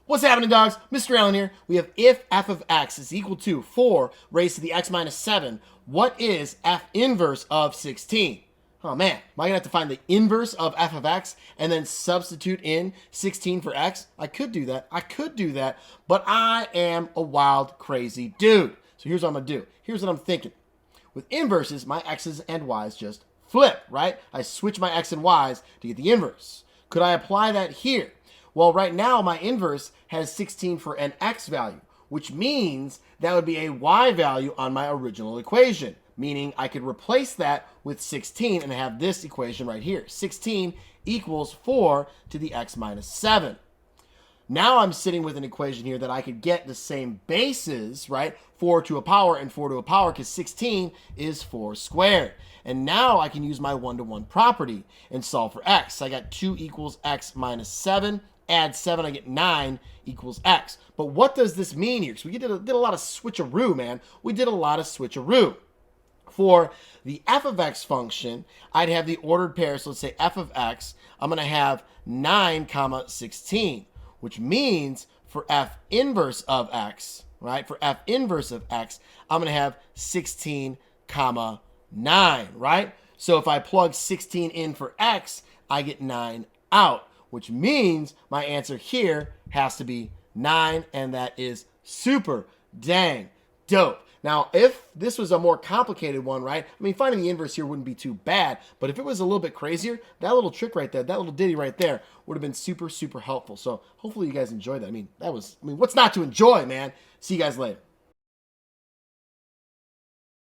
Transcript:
What's happening, dogs? Mr. Allen here. We have if f of x is equal to 4 raised to the x minus 7, what is f inverse of 16? Oh man, am I going to have to find the inverse of f of x and then substitute in 16 for x? I could do that, but I am a wild, crazy dude. So here's what I'm going to do. Here's what I'm thinking. With inverses, my x's and y's just flip, right? I switch my x and y's to get the inverse. Could I apply that here? Well, right now, my inverse has 16 for an x value, which means that would be a y value on my original equation, meaning I could replace that with 16 and have this equation right here. 16 equals 4 to the x minus 7. Now I'm sitting with an equation here that I could get the same bases, right? 4 to a power and 4 to a power, because 16 is 4 squared. And now I can use my one-to-one property and solve for x. I got 2 equals x minus 7. Add 7, I get 9 equals x. But what does this mean here? So we did a lot of switcheroo, man. We did a lot of switcheroo. For the f of x function, I'd have the ordered pair. So let's say f of x, I'm going to have 9 comma 16, which means for f inverse of x, right? For f inverse of x, I'm going to have 16 comma 9, right? So if I plug 16 in for x, I get 9 out, which means my answer here has to be 9, and that is super dang dope. Now, if this was a more complicated one, right? I mean, finding the inverse here wouldn't be too bad, but if it was a little bit crazier, that little trick right there, that little ditty right there would have been super, super helpful. So hopefully you guys enjoyed that. I mean, what's not to enjoy, man? See you guys later.